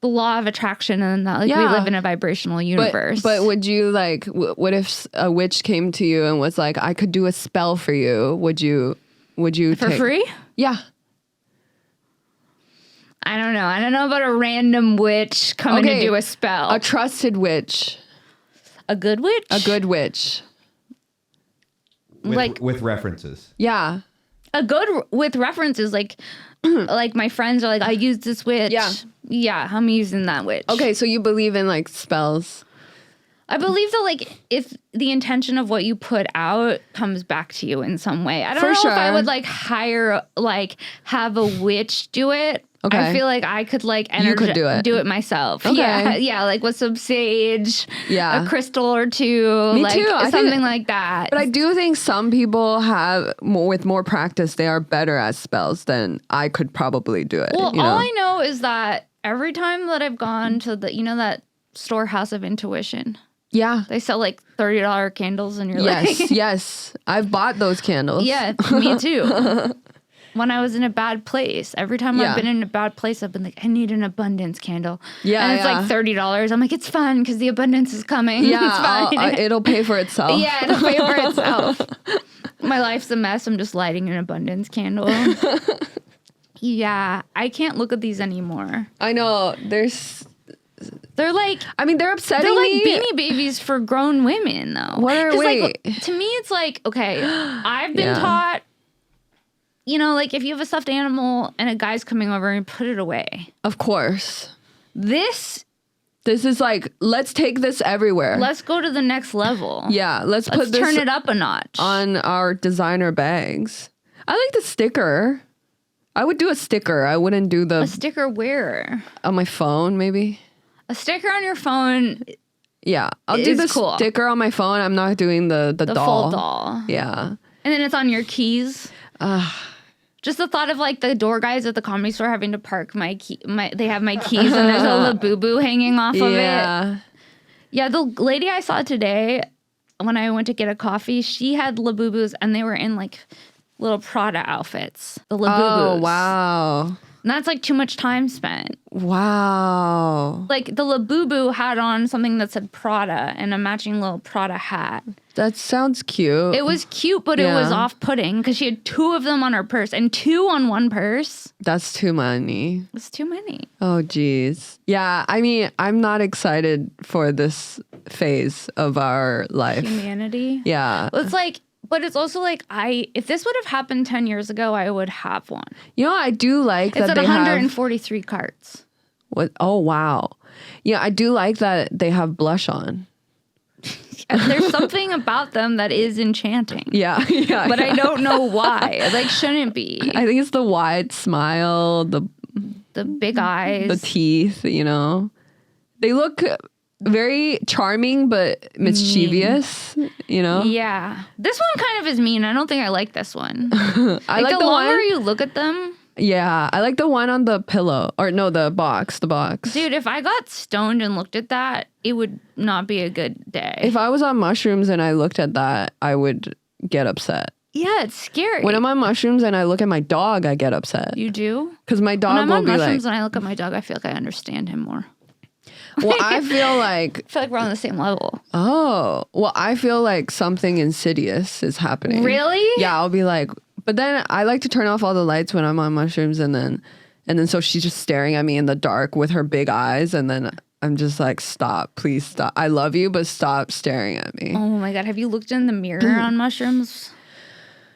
the law of attraction and that like we live in a vibrational universe. But would you like, what if a witch came to you and was like, I could do a spell for you? Would you for free? Yeah. I don't know. I don't know about a random witch coming to do a spell. A trusted witch. A good witch? A good witch. With references. Yeah. A good with references like like my friends are like, I use this witch. Yeah, I'm using that witch. Okay, so you believe in like spells. I believe that like if the intention of what you put out comes back to you in some way. I don't know if I would like hire like have a witch do it. Okay. I feel like I could like you could do it myself. Okay. Yeah, like with some sage, a crystal or two, Me like too. something like that. But I do think some people have with more practice, they are better at spells than I could probably do it. Well, all I know is that every time that I've gone to the that storehouse of intuition. Yeah. They sell like $30 candles and you're like Yes. I've bought those candles. Yeah, me too. When I was in a bad place, every time I've been in a bad place, I've been like, I need an abundance candle. Yeah, and it's like $30. I'm like, it's fun because the abundance is coming. Yeah, it's fine. It'll pay for itself. Yeah, it'll pay for itself. My life's a mess. I'm just lighting an abundance candle. Yeah, I can't look at these anymore. I know. They're like, I mean, they're upsetting me. me. Beanie Babies for grown women, though. Wait. Like, to me, it's like, okay, I've been taught. Like if you have a stuffed animal and a guy's coming over and put it away. Of course. This is like, let's take this everywhere. Let's go to the next level. Yeah, let's put this turn it up a notch on our designer bags. I like the sticker. I would do a sticker. I wouldn't do a sticker where? On my phone, maybe. A sticker on your phone. Yeah, I'll do the sticker on my phone. I'm not doing the doll. Full doll. Yeah. And then it's on your keys. Just the thought of like the door guys at the Comedy Store having to park they have my keys and there's a Labubu hanging off of it. Yeah, the lady I saw today when I went to get a coffee, she had Labubus and they were in like little Prada outfits. The Labubus. Oh, wow. And that's like too much time spent. Wow. Like the Labubu had on something that said Prada and a matching little Prada hat. That sounds cute. It was cute, but it was off-putting because she had 2 of them on her purse and 2 on one purse. That's too many. It's too many. Oh, geez. Yeah, I mean, I'm not excited for this phase of our life. Humanity? Yeah. It's like, but it's also like, if this would have happened 10 years ago, I would have one. I do like that it's at they 143 carts. What? Oh, wow. Yeah, I do like that they have blush on. There's something about them that is enchanting. Yeah. But I don't know why. Like, shouldn't be. I think it's the wide smile, the big eyes. The teeth, They look very charming, but mischievous, Yeah. This one kind of is mean. I don't think I like this one. I like the one longer you look at them. Yeah, I like the one on the pillow. Or no, the box. Dude, if I got stoned and looked at that, it would not be a good day. If I was on mushrooms and I looked at that, I would get upset. Yeah, it's scary. When I'm on mushrooms and I look at my dog, I get upset. You do? Because my dog will be like... When I'm on mushrooms and I look at my dog, I feel like I understand him more. Well, I feel like we're on the same level. Oh, well, I feel like something insidious is happening. Really? Yeah, I'll be like, but then I like to turn off all the lights when I'm on mushrooms, and then so she's just staring at me in the dark with her big eyes, and then I'm just like, stop, please stop. I love you, but stop staring at me. Oh my God, have you looked in the mirror on mushrooms?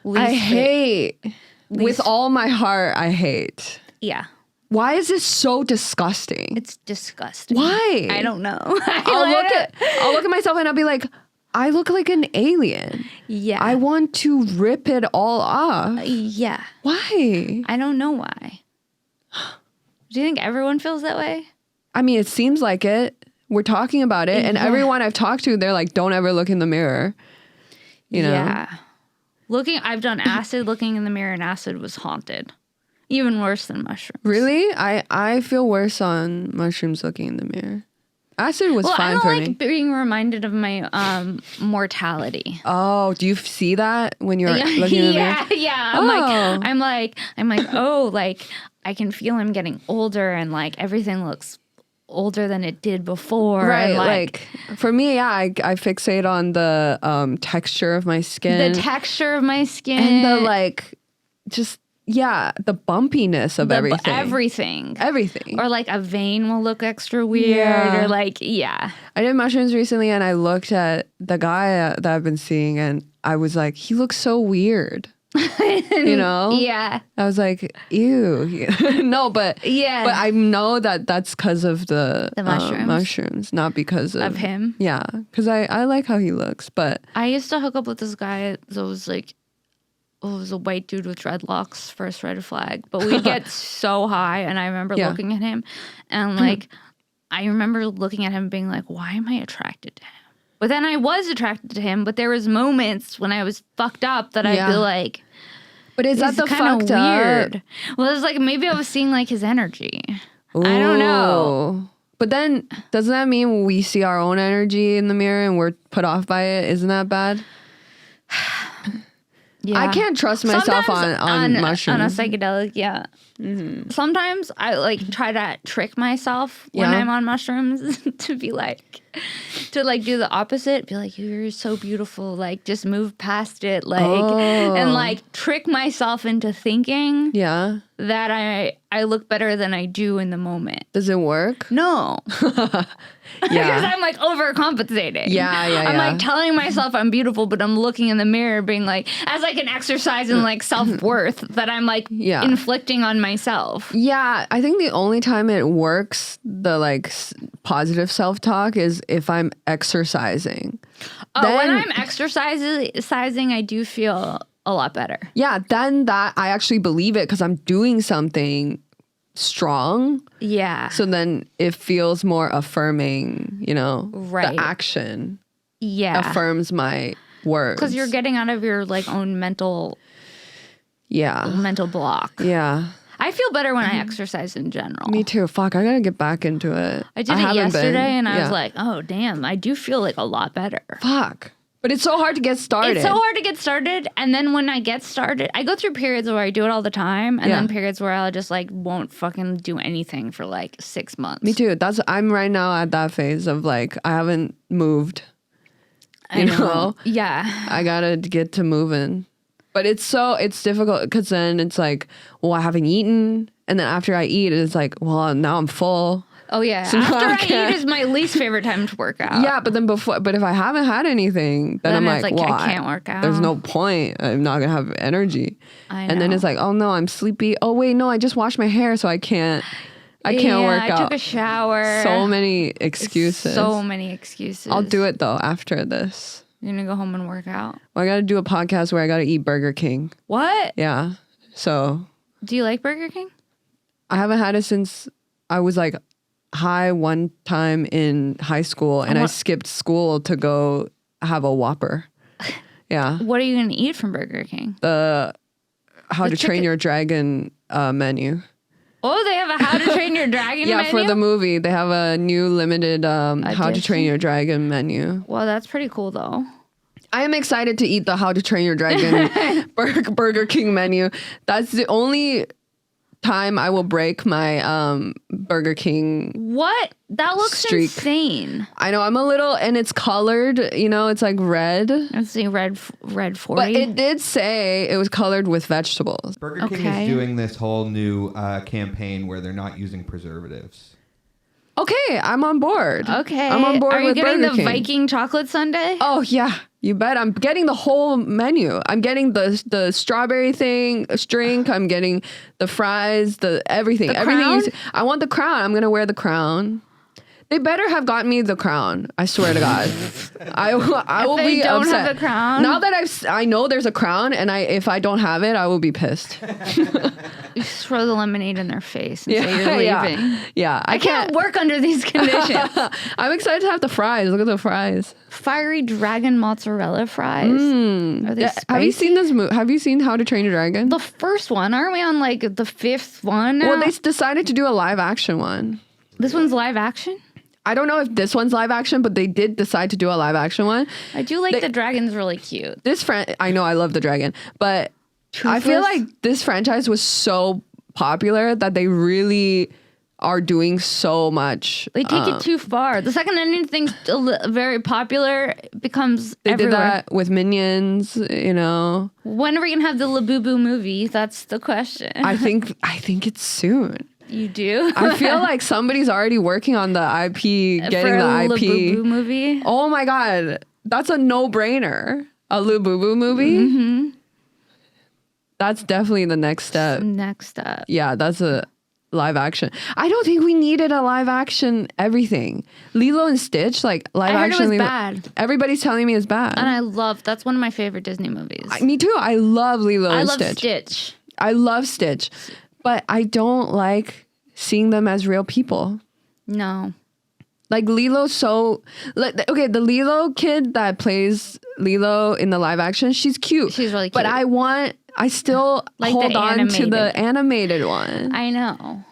I hate. With all my heart, I hate. Yeah. Why is this so disgusting? It's disgusting. Why? I don't know. I'll look at myself and I'll be like, I look like an alien. Yeah. I want to rip it all off. Yeah. Why? I don't know why. Do you think everyone feels that way? I mean, it seems like it. We're talking about it. And everyone I've talked to, they're like, don't ever look in the mirror. You know? Yeah. I've done acid. Looking in the mirror and acid was haunted. Even worse than mushrooms. Really? I feel worse on mushrooms looking in the mirror. Acid was fine for me. I don't like being reminded of my mortality. Oh, do you see that when you're looking in the mirror? Yeah. I'm like, oh, like I can feel I'm getting older and like everything looks older than it did before. Right. Like for me, yeah, I fixate on the texture of my skin. The texture of my skin. And the like just the bumpiness of everything. Everything. Or like a vein will look extra weird or like, I did mushrooms recently and I looked at the guy that I've been seeing and I was like, he looks so weird. You know? Yeah. I was like, ew. No, but I know that that's because of the mushrooms, not because of him. Yeah. Because I like how he looks, but I used to hook up with this guy that was like, it was a white dude with dreadlocks, first red flag. But we'd get so high, and I remember looking at him, and like, I remember looking at him being like, why am I attracted to him? But then I was attracted to him, but there was moments when I was fucked up that I'd be like, but is that the fucked weird? Up? Well, it's like, maybe I was seeing like his energy. Ooh. I don't know. But then, doesn't that mean we see our own energy in the mirror and we're put off by it? Isn't that bad? Yeah. I can't trust myself on mushrooms. On a psychedelic, yeah. Mm-hmm. Sometimes I like try to trick myself when I'm on mushrooms to be like, to like do the opposite. Be like, you're so beautiful. Like, just move past it. Like, and like trick myself into thinking that I look better than I do in the moment. Does it work? No. Because I'm like overcompensating. I'm like telling myself I'm beautiful, but I'm looking in the mirror being like, as like an exercise in like self-worth that I'm like inflicting on myself. Yeah, I think the only time it works, the like positive self-talk, is if I'm exercising. Oh, when I'm exercising, I do feel a lot better. Yeah, then that I actually believe it because I'm doing something strong. Yeah. So then it feels more affirming, you know? Right. The action affirms my words. Because you're getting out of your like own mental block. Yeah. I feel better when I exercise in general. Me too. Fuck, I gotta get back into it. I did it yesterday and I was like, oh damn, I do feel like a lot better. Fuck. But it's so hard to get started. It's so hard to get started. And then when I get started, I go through periods where I do it all the time. And then periods where I'll just like won't fucking do anything for like 6 months. Me too. I'm right now at that phase of like, I haven't moved. You know? Yeah. I gotta get to moving. But it's difficult because then it's like, well, I haven't eaten. And then after I eat, it's like, well, now I'm full. Oh yeah. So after I eat is my least favorite time to work out. Yeah, but if I haven't had anything, then I'm like, well, I can't work out. There's no point. I'm not gonna have energy. I know. And then it's like, oh no, I'm sleepy. Oh wait, no, I just washed my hair, so I can't work out. I took a shower. So many excuses. I'll do it though after this. You're gonna go home and work out? Well, I gotta do a podcast where I gotta eat Burger King. What? Yeah. So. Do you like Burger King? I haven't had it since I was like high one time in high school and I skipped school to go have a Whopper. Yeah. What are you going to eat from Burger King? How to Train Your Dragon menu. Oh, they have a How to Train Your Dragon menu? Yeah, for the movie. They have a new limited How to Train Your Dragon menu. Well, that's pretty cool, though. I am excited to eat the How to Train Your Dragon Burger King menu. That's the only time I will break my Burger King. What? That looks streak. Insane. I know, I'm a little, and it's colored, it's like red. Let's see, red 40. But it did say it was colored with vegetables. Burger King is doing this whole new campaign where they're not using preservatives. Okay, I'm on board. Okay. I'm on board with Burger King. Are you getting the Viking chocolate sundae? Oh, yeah. You bet. I'm getting the whole menu. I'm getting the strawberry drink. I'm getting the fries, everything. Crown? I want the crown. I'm going to wear the crown. They better have gotten me the crown. I swear to God. I will be upset. If they don't have a crown? Now that I know there's a crown, and if I don't have it, I will be pissed. You throw the lemonade in their face and say you're leaving. Yeah. I can't work under these conditions. I'm excited to have the fries. Look at the fries. Fiery dragon mozzarella fries. Are they spicy? Have you seen this movie? Have you seen How to Train Your Dragon? The first one. Aren't we on like the fifth one now? Well, they decided to do a live action one. This one's live action? I don't know if this one's live action, but they did decide to do a live action one. I do like the dragon's really cute. I know I love the dragon, but I feel like this franchise was so popular that they really are doing so much. They take it too far. The second anything's very popular, it becomes They everywhere. did that with Minions, When are we gonna have the Labubu movie? That's the question. I think it's soon. You do? I feel like somebody's already working on the IP, getting For the a IP. Labubu movie? Oh my God. That's a no-brainer. A Labubu movie? Mm-hmm. That's definitely the next step. Next up. Yeah, that's a live action. I don't think we needed a live action everything. Lilo and Stitch, like live action. I heard it was bad. Everybody's telling me it's bad. And that's one of my favorite Disney movies. Me too. I love Lilo and Stitch. I love Stitch. I love Stitch. But I don't like seeing them as real people. No. Like Lilo's the Lilo kid that plays Lilo in the live action, she's cute. She's really cute. But I still like hold on to the animated one. I know.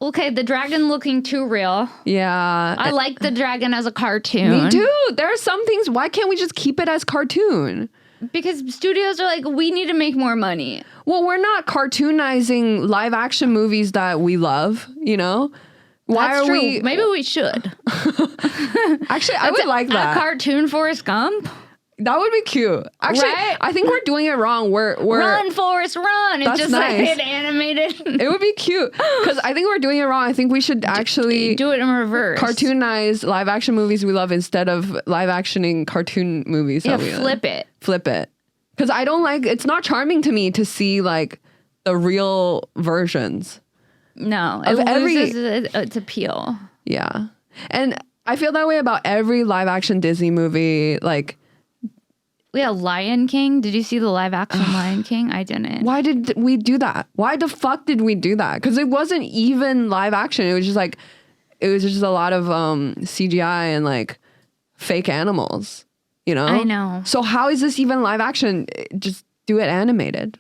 Okay, the dragon looking too real. Yeah. I like the dragon as a cartoon. Me too. There are some things, why can't we just keep it as cartoon? Because studios are like, we need to make more money. Well, we're not cartoonizing live action movies that we love, Why That's are true. we? Maybe we should. Actually, I would like that. A cartoon Forrest Gump? That would be cute. Actually, right? I think we're doing it wrong. We're run, Forrest, run. It's just nice. like animated. It would be cute because I think we're doing it wrong. I think we should actually do it in reverse. Cartoonize live action movies we love instead of live actioning cartoon movies. Yeah, that we flip love. it. Flip it. Because I don't like. It's not charming to me to see like the real versions. No, it loses its appeal. Yeah, and I feel that way about every live action Disney movie. Like. Yeah, Lion King. Did you see the live action Lion King? I didn't. Why did we do that? Why the fuck did we do that? Because it wasn't even live action. It was just a lot of CGI and like fake animals, I know. So how is this even live action? Just do it animated.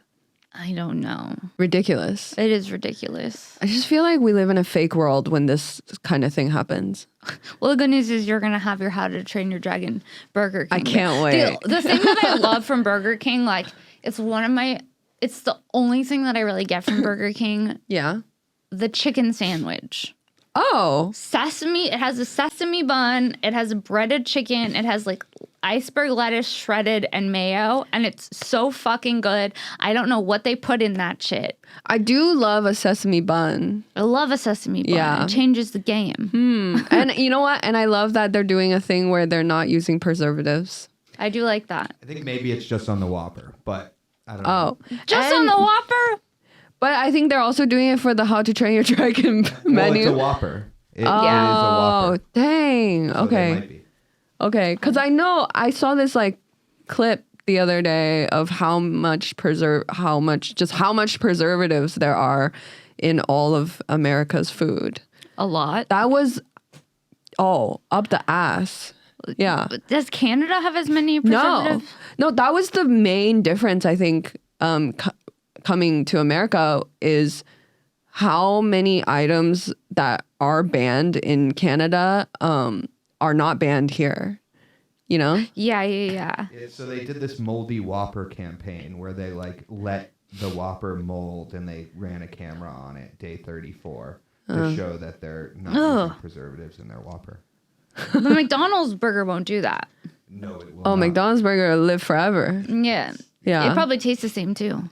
I don't know. Ridiculous. It is ridiculous. I just feel like we live in a fake world when this kind of thing happens. Well, the good news is you're going to have your How to Train Your Dragon Burger King. I can't wait. The thing that I love from Burger King, like, it's the only thing that I really get from Burger King. Yeah. The chicken sandwich. Oh. Sesame. It has a sesame bun. It has a breaded chicken. It has like iceberg lettuce shredded and mayo. And it's so fucking good. I don't know what they put in that shit. I do love a sesame bun. I love a sesame bun. Yeah. It changes the game. And you know what? And I love that they're doing a thing where they're not using preservatives. I do like that. I think maybe it's just on the Whopper, but I don't know. Just on the Whopper? But I think they're also doing it for the How to Train Your Dragon menu. Well, it's a Whopper. It is a Whopper. Oh, dang. So okay. they might be. Okay. Because I saw this like clip the other day of how much preservatives there are in all of America's food. A lot. That was up the ass. Yeah. But does Canada have as many preservatives? No, that was the main difference, I think. coming to America is how many items that are banned in Canada are not banned here. You know? Yeah. So they did this moldy Whopper campaign where they like let the Whopper mold and they ran a camera on it day 34 to show that they're not using preservatives in their Whopper. The McDonald's burger won't do that. No, it will Oh, not. McDonald's burger will live forever. Yeah. Yeah. It probably tastes the same too.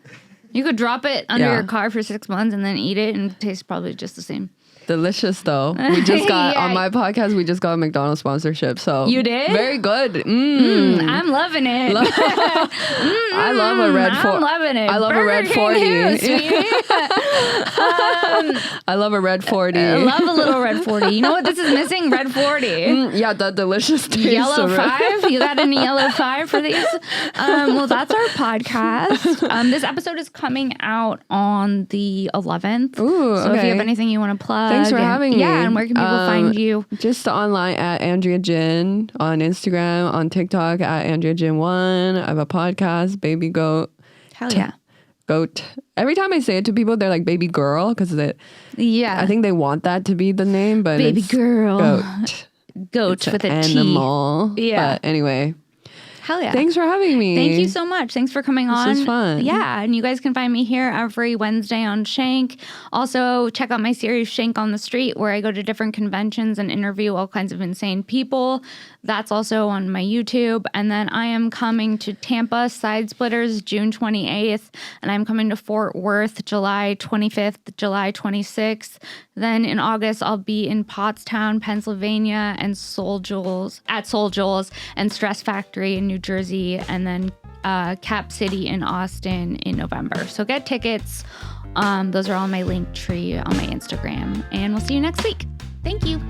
You could drop it under your car for 6 months and then eat it and it tastes probably just the same. Delicious though. We just got on my podcast. We just got a McDonald's sponsorship. So you did? Very good. I'm loving it. I love a red 40. I'm loving it. I love Burger a red King 40. I love a red 40. I love a little red 40. You know what this is missing? Red 40. Yeah, the delicious taste. Yellow of 5. You got any yellow 5 for these? Well, that's our podcast. This episode is coming out on the 11th. Ooh, so if you have anything you want to plug. Thanks for having me. Yeah, and where can people find you? Just online at Andrea Jin, on Instagram, on TikTok at Andrea Jin 1. I have a podcast, Baby Goat. Hell yeah. Goat. Every time I say it to people, they're like baby girl because yeah. I think they want that to be the name, but baby it's girl. Goat. Goat with a animal. T. Yeah. But anyway. Hell yeah. Thanks for having me. Thank you so much. Thanks for coming on. This is fun. Yeah. And you guys can find me here every Wednesday on Shank. Also, check out my series Shank on the Street, where I go to different conventions and interview all kinds of insane people. That's also on my YouTube. And then I am coming to Tampa, Side Splitters, June 28th. And I'm coming to Fort Worth, July 25th, July 26th. Then in August, I'll be in Pottstown, Pennsylvania, and Soul Jewels and Stress Factory in New Jersey, and then Cap City in Austin in November. So get tickets. Those are all on my link tree on my Instagram. And we'll see you next week. Thank you.